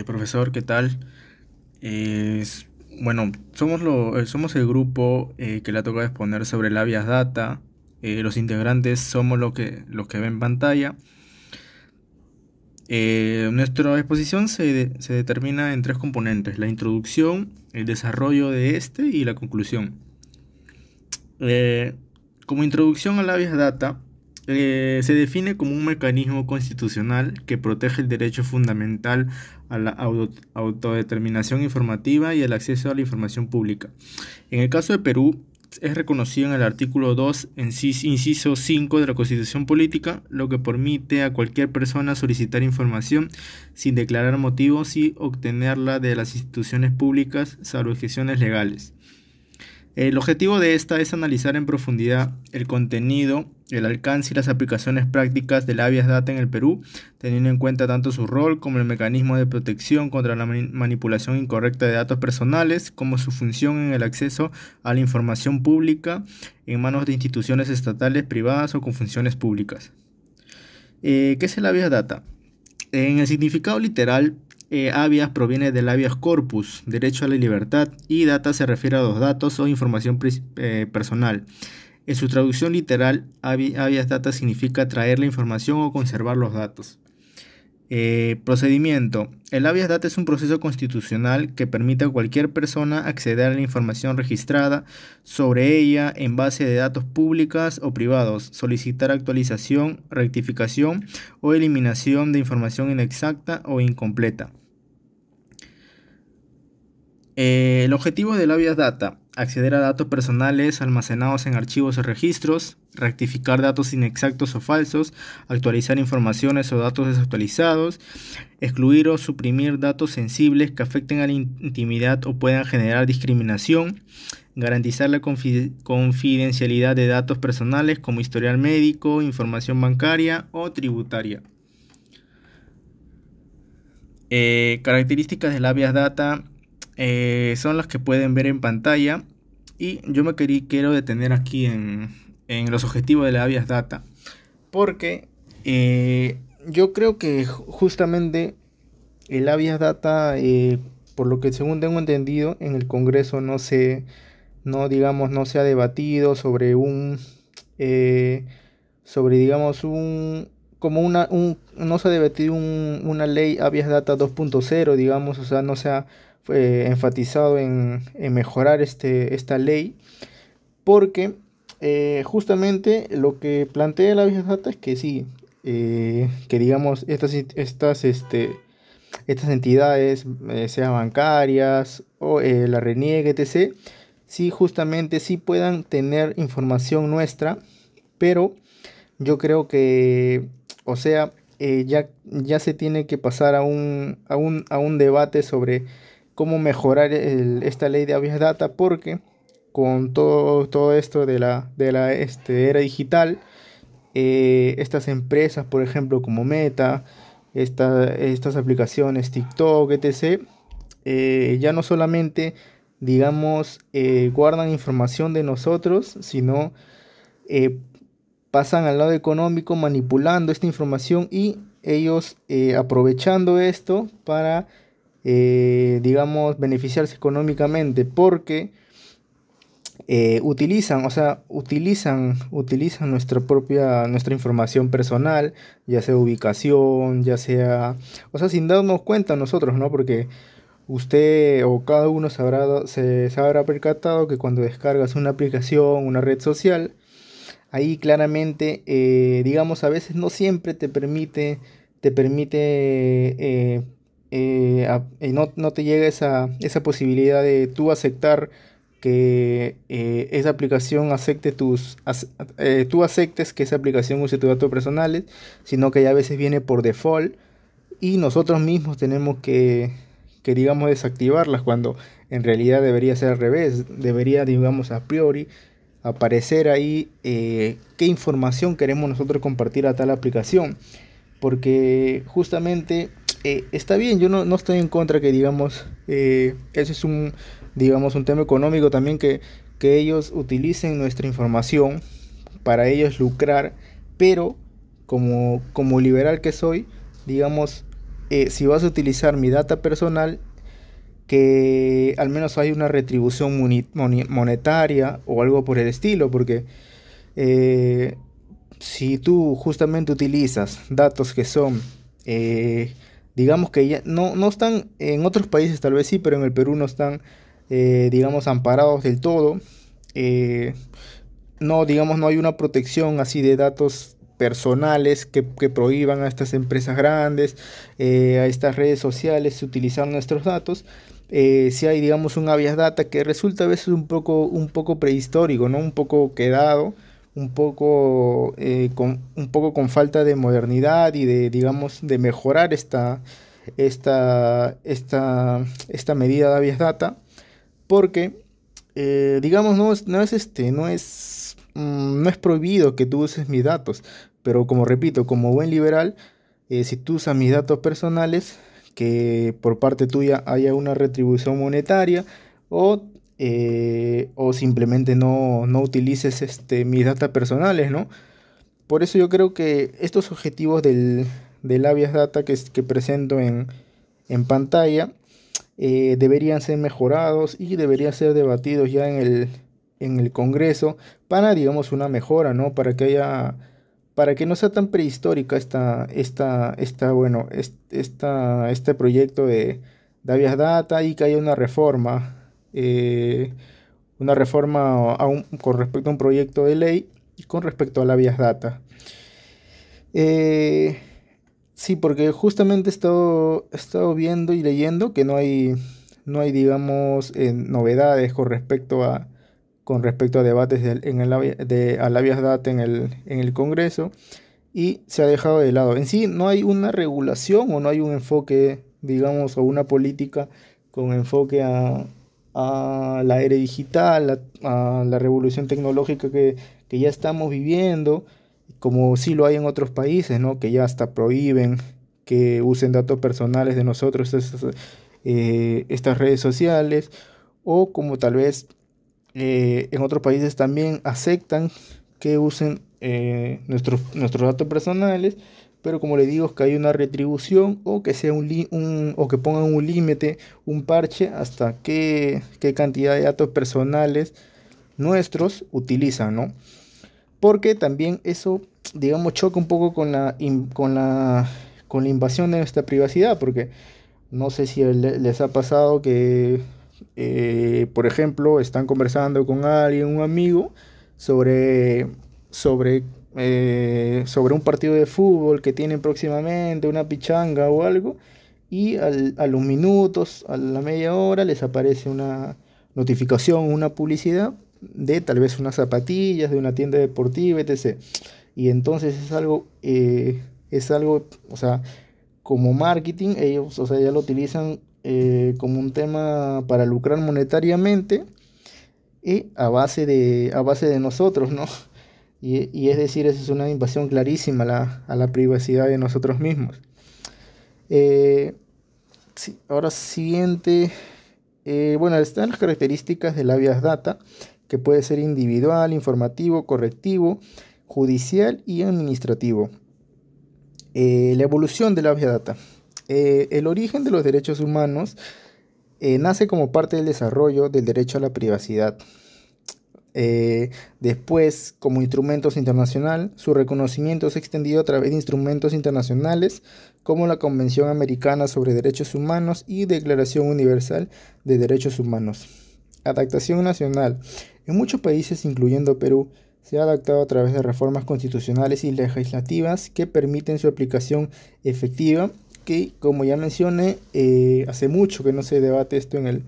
Profesor, ¿qué tal? Bueno, somos el grupo que le ha tocado exponer sobre el habeas data. Los integrantes somos los que ven en pantalla. Nuestra exposición se determina en tres componentes: la introducción, el desarrollo de este y la conclusión. Eh, Como introducción al habeas data, se define como un mecanismo constitucional que protege el derecho fundamental a la autodeterminación informativa y el acceso a la información pública. En el caso de Perú, es reconocido en el artículo 2, inciso 5 de la Constitución Política, lo que permite a cualquier persona solicitar información sin declarar motivos y obtenerla de las instituciones públicas, salvo excepciones legales. El objetivo de esta es analizar en profundidad el contenido, el alcance y las aplicaciones prácticas del habeas data en el Perú, teniendo en cuenta tanto su rol como el mecanismo de protección contra la manipulación incorrecta de datos personales, como su función en el acceso a la información pública en manos de instituciones estatales, privadas o con funciones públicas. ¿Qué es el habeas data? En el significado literal, habeas proviene del habeas corpus, derecho a la libertad, y data se refiere a los datos o información personal. En su traducción literal, habeas data significa traer la información o conservar los datos. Procedimiento. El habeas data es un proceso constitucional que permite a cualquier persona acceder a la información registrada sobre ella en base de datos públicas o privados, solicitar actualización, rectificación o eliminación de información inexacta o incompleta. El objetivo del habeas data: acceder a datos personales almacenados en archivos o registros, rectificar datos inexactos o falsos, actualizar informaciones o datos desactualizados, excluir o suprimir datos sensibles que afecten a la intimidad o puedan generar discriminación, garantizar la confidencialidad de datos personales como historial médico, información bancaria o tributaria. Características del habeas data son las que pueden ver en pantalla, y yo quiero detener aquí en los objetivos de la habeas data, porque yo creo que justamente el habeas data, por lo que según tengo entendido, en el Congreso no se ha debatido sobre digamos, no se ha debatido una ley habeas data 2.0, digamos, o sea, no se ha enfatizado en mejorar esta ley, porque justamente lo que plantea la habeas data es que sí, que digamos, estas entidades, sean bancarias o la RENIEG, etc., sí, justamente sí puedan tener información nuestra, pero yo creo que, o sea, ya se tiene que pasar a un debate sobre cómo mejorar esta ley de habeas data, porque con todo esto de la era digital, estas empresas, por ejemplo, como Meta, estas aplicaciones TikTok, etc., ya no solamente, digamos, guardan información de nosotros, sino eh, pasan al lado económico manipulando esta información, y ellos, aprovechando esto para, digamos, beneficiarse económicamente, porque utilizan nuestra información personal, ya sea ubicación, ya sea, o sea, sin darnos cuenta nosotros, ¿no? Porque usted o cada uno se habrá percatado que cuando descargas una aplicación, una red social, ahí claramente, digamos, a veces no siempre te permite, no te llega esa posibilidad de tú aceptar que esa aplicación tú aceptes que esa aplicación use tus datos personales, sino que ya a veces viene por default, y nosotros mismos tenemos que digamos, desactivarlas, cuando en realidad debería ser al revés. Debería, digamos, a priori aparecer ahí, qué información queremos nosotros compartir a tal aplicación, porque justamente, está bien, yo no estoy en contra que, digamos, eso es digamos, un tema económico también, que ellos utilicen nuestra información para ellos lucrar, pero como liberal que soy, digamos, si vas a utilizar mi data personal, que al menos hay una retribución monetaria o algo por el estilo, porque eh, si tú justamente utilizas datos que son, digamos que ya no están en otros países, tal vez sí, pero en el Perú no están, digamos, amparados del todo, eh, no, digamos, no hay una protección así de datos personales que prohíban a estas empresas grandes, a estas redes sociales utilizar nuestros datos. Si hay, digamos, un habeas data que resulta a veces un poco prehistórico, ¿no? Un poco quedado, un poco con falta de modernidad y de, digamos, de mejorar esta medida de habeas data, porque digamos, no es prohibido que tú uses mis datos, pero como repito, como buen liberal, si tú usas mis datos personales, que por parte tuya haya una retribución monetaria o, o simplemente no utilices mis datos personales, ¿no? Por eso yo creo que estos objetivos del habeas data que presento en pantalla, deberían ser mejorados y deberían ser debatidos ya en el Congreso para, digamos, una mejora, ¿no? Para que no sea tan prehistórica este proyecto de habeas data y que haya una reforma con respecto a un proyecto de ley y con respecto al habeas data. Eh, Sí, porque justamente he estado viendo y leyendo que no hay, digamos, novedades con respecto a debates al habeas data en el Congreso, y se ha dejado de lado. En sí, no hay una regulación o no hay un enfoque, digamos, o una política con enfoque a la era digital, a la revolución tecnológica que ya estamos viviendo, como sí lo hay en otros países, ¿no? Que ya hasta prohíben que usen datos personales de nosotros estas redes sociales, o como tal vez en otros países también aceptan que usen nuestros datos personales, pero como le digo, que hay una retribución o que sea o que pongan un límite, un parche hasta qué cantidad de datos personales nuestros utilizan, ¿no? Porque también eso, digamos, choca un poco con la invasión de nuestra privacidad, porque no sé si les ha pasado que, por ejemplo, están conversando con alguien, un amigo, sobre, sobre, sobre un partido de fútbol que tienen próximamente, una pichanga o algo, y a los minutos, a la media hora, les aparece una notificación, una publicidad de tal vez unas zapatillas, de una tienda deportiva, etc. Y entonces es algo, o sea, como marketing, ellos, o sea, ya lo utilizan como un tema para lucrar monetariamente y a base de nosotros, ¿no? Y es decir, esa es una invasión clarísima a la privacidad de nosotros mismos. Eh, sí, ahora siguiente, bueno, están las características del habeas data, que puede ser individual, informativo, correctivo, judicial y administrativo. La evolución del habeas data. El origen de los derechos humanos nace como parte del desarrollo del derecho a la privacidad. Después, como instrumentos internacional, su reconocimiento se ha extendido a través de instrumentos internacionales como la Convención Americana sobre Derechos Humanos y Declaración Universal de Derechos Humanos. Adaptación nacional. En muchos países, incluyendo Perú, se ha adaptado a través de reformas constitucionales y legislativas que permiten su aplicación efectiva, que, como ya mencioné, hace mucho que no se debate esto en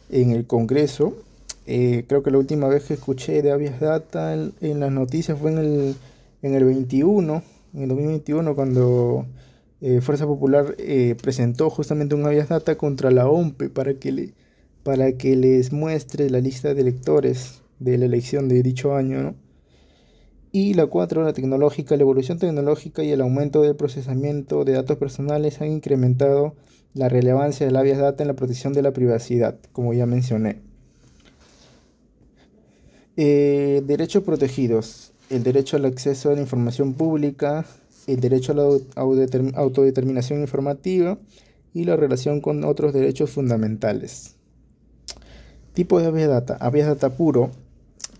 el Congreso. Creo que la última vez que escuché de habeas data en las noticias fue en el 21, en el 2021, cuando Fuerza Popular presentó justamente un habeas data contra la OMPE para que les muestre la lista de electores de la elección de dicho año, ¿no? Y la 4, la tecnológica. La evolución tecnológica y el aumento del procesamiento de datos personales han incrementado la relevancia del habeas data en la protección de la privacidad, como ya mencioné. Derechos protegidos. El derecho al acceso a la información pública, el derecho a la autodeterminación informativa y la relación con otros derechos fundamentales. Tipo de habeas data. Habeas data puro,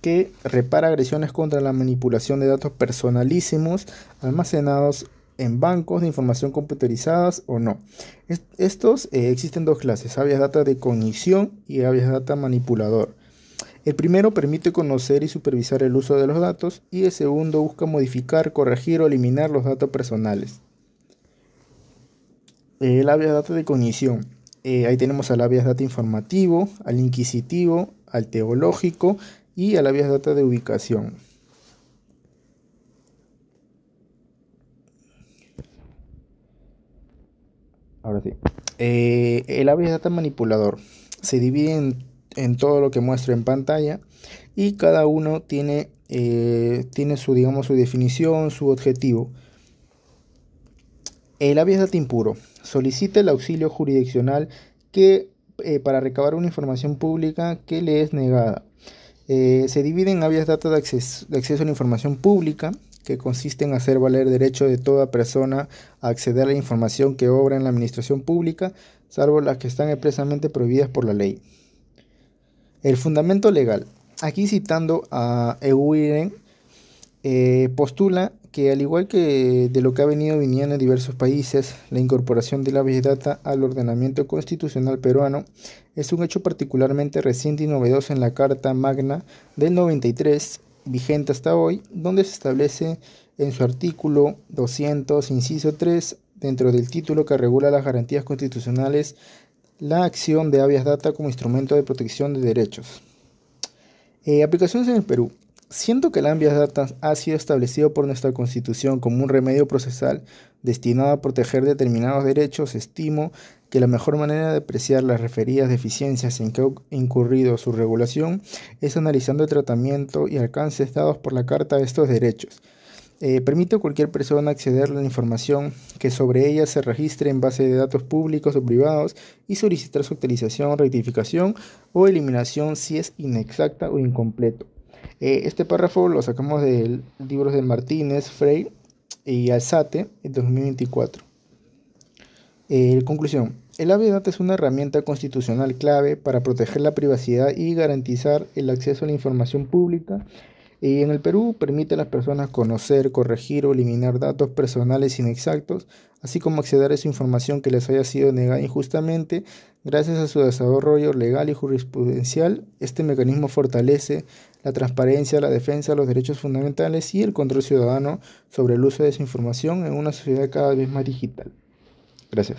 que repara agresiones contra la manipulación de datos personalísimos almacenados en bancos de información computarizadas o no. Estos existen dos clases: habeas data de cognición y habeas data manipulador. El primero permite conocer y supervisar el uso de los datos, y el segundo busca modificar, corregir o eliminar los datos personales. El habeas data de cognición. Ahí tenemos al habeas data informativo, al inquisitivo, al teológico y al habeas data de ubicación. Ahora sí. El habeas data manipulador se divide en todo lo que muestro en pantalla, y cada uno tiene su, digamos, su definición, su objetivo. El habeas data impuro solicita el auxilio jurisdiccional para recabar una información pública que le es negada. Se divide en habeas data de acceso a la información pública, que consiste en hacer valer el derecho de toda persona a acceder a la información que obra en la administración pública, salvo las que están expresamente prohibidas por la ley. El fundamento legal. Aquí, citando a Eguren, postula que, al igual que de lo que ha venido viniendo en diversos países, la incorporación de la habeas data al ordenamiento constitucional peruano es un hecho particularmente reciente y novedoso en la Carta Magna del 93, vigente hasta hoy, donde se establece en su artículo 200, inciso 3, dentro del título que regula las garantías constitucionales, la acción de habeas data como instrumento de protección de derechos. Aplicaciones en el Perú. Siendo que el habeas data ha sido establecido por nuestra Constitución como un remedio procesal destinado a proteger determinados derechos, estimo que la mejor manera de apreciar las referidas deficiencias en que ha incurrido su regulación es analizando el tratamiento y alcances dados por la Carta de estos derechos. Permite a cualquier persona acceder a la información que sobre ella se registre en base de datos públicos o privados y solicitar su actualización, rectificación o eliminación si es inexacta o incompleto. Este párrafo lo sacamos del libro de Martínez, Frey y Alzate en 2024. Conclusión. El habeas data es una herramienta constitucional clave para proteger la privacidad y garantizar el acceso a la información pública. Y en el Perú permite a las personas conocer, corregir o eliminar datos personales inexactos, así como acceder a esa información que les haya sido negada injustamente. Gracias a su desarrollo legal y jurisprudencial, este mecanismo fortalece la transparencia, la defensa de los derechos fundamentales y el control ciudadano sobre el uso de esa información en una sociedad cada vez más digital. Gracias.